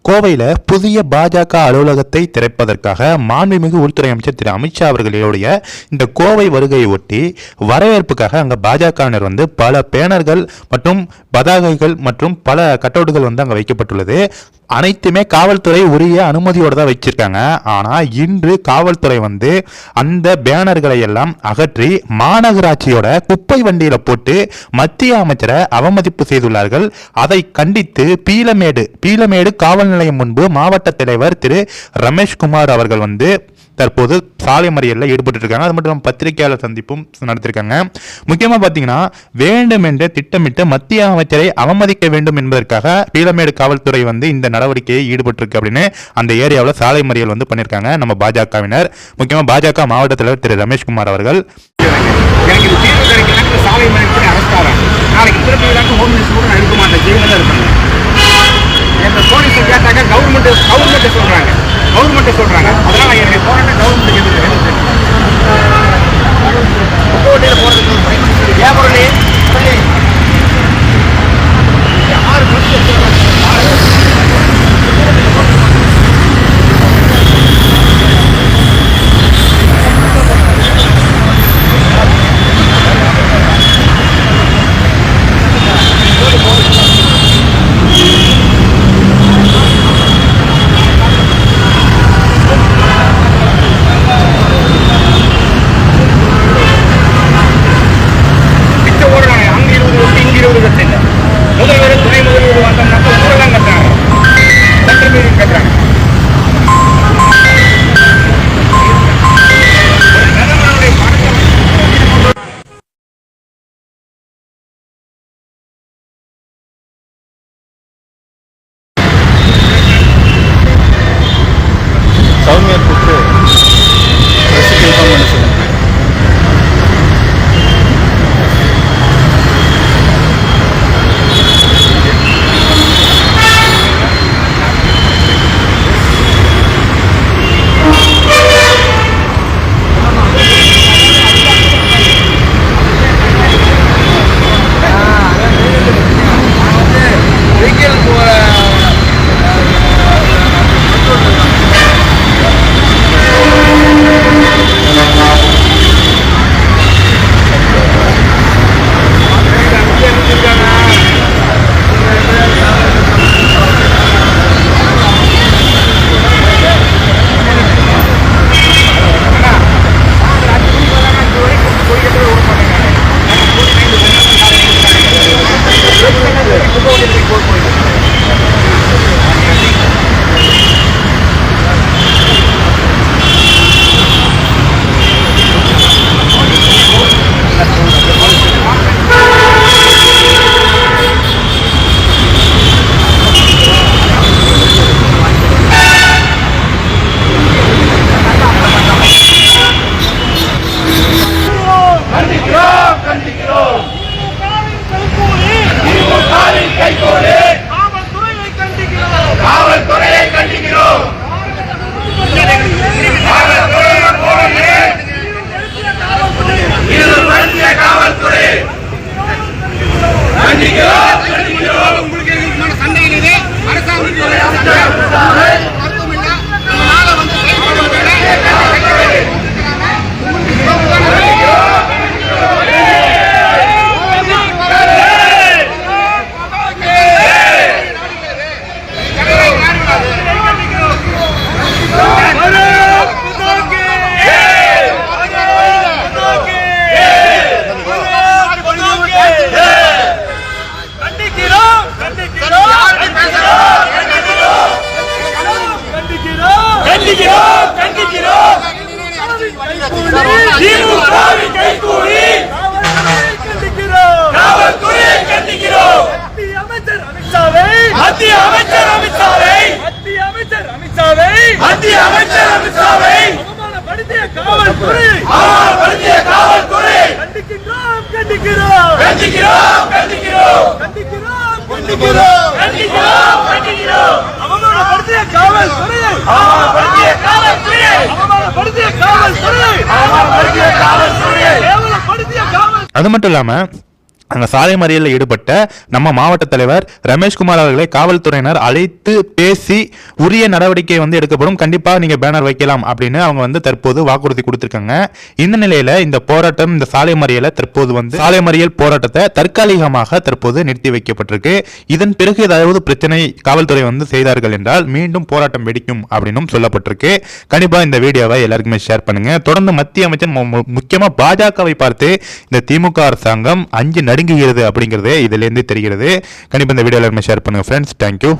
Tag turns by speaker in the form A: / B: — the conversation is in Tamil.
A: கோவையில் புதிய பாஜக அலுவலகத்தை திறப்பதற்காக மாண்புமிகு உள்துறை அமைச்சர் திரு அமித்ஷா அவர்களுடைய இந்த கோவை வருகையை ஒட்டி வரவேற்புக்காக அங்கே பாஜகவினர் பல பேனர்கள் மற்றும் பதாகைகள் மற்றும் பல கட்டவுட்டுகள் அங்கே வைக்கப்பட்டுள்ளது. அனைத்துமே காவல்துறை உரிய அனுமதியோடு தான் வச்சிருக்காங்க. ஆனால் இன்று காவல்துறை அந்த பேனர்களை எல்லாம் அகற்றி மாநகராட்சியோட குப்பை வண்டியில போட்டு மத்திய அமைச்சரை அவமதிப்பு செய்துள்ளார்கள். அதை கண்டித்து பீலமேடு காவல் நிலையம் முன்பு மாவட்ட தலைவர் திரு ரமேஷ்குமார் அவர்கள் தற்போது சாலை மறியலில் ஈடுபட்டு இருக்காங்க. அது மட்டும் இல்லாமல் பத்திரிகையாளர் சந்திப்பும் நடத்திருக்காங்க. முக்கியமாக பார்த்தீங்கன்னா வேண்டுமென்றே திட்டமிட்டு மத்திய அமைச்சரை அவமதிக்க வேண்டும் என்பதற்காக பீலமேடு காவல்துறை இந்த நடவடிக்கையை ஈடுபட்டிருக்கு அப்படின்னு அந்த ஏரியாவில் சாலை மறியல் பண்ணியிருக்காங்க நம்ம பாஜகவினர். முக்கியமாக பாஜக மாவட்ட தலைவர் திரு ரமேஷ்குமார் அவர்கள்
B: போலீஸ் கேட்டாங்க கவர்மெண்ட் சொல்றாங்க அதனால என்னுடைய போராட்டம் கவர்மெண்ட்
A: அது மட்டும் இல்லாம அங்கே சாலை மறியலில் ஈடுபட்ட நம்ம மாவட்ட தலைவர் ரமேஷ்குமார் அவர்களை காவல்துறையினர் அழைத்து பேசி உரிய நடவடிக்கை வந்து எடுக்கப்படும், கண்டிப்பாக நீங்கள் பேனர் வைக்கலாம் அப்படின்னு அவங்க வந்து தற்போது வாக்குறுதி கொடுத்துருக்காங்க. இந்த நிலையில் இந்த போராட்டம், இந்த சாலை மறியலை தற்போது வந்து சாலை மறியல் போராட்டத்தை தற்காலிகமாக தற்போது நிறுத்தி வைக்கப்பட்டிருக்கு. இதன் பிறகு ஏதாவது பிரச்சனை காவல்துறை வந்து செய்தார்கள் என்றால் மீண்டும் போராட்டம் வெடிக்கும் அப்படின்னும் சொல்லப்பட்டிருக்கு. கண்டிப்பாக இந்த வீடியோவை எல்லாருக்குமே ஷேர் பண்ணுங்க. தொடர்ந்து மத்திய அமைச்சர் முக்கியமாக பாஜகவை பார்த்து இந்த திமுக அரசாங்கம் அஞ்சு நடுங்குகிறது அப்படிங்கிறது இதிலிருந்து தெரிகிறது. கண்டிப்பாக இந்த வீடியோ எல்லாருமே ஷேர் பண்ணுங்க ஃப்ரெண்ட்ஸ். தேங்க்யூ.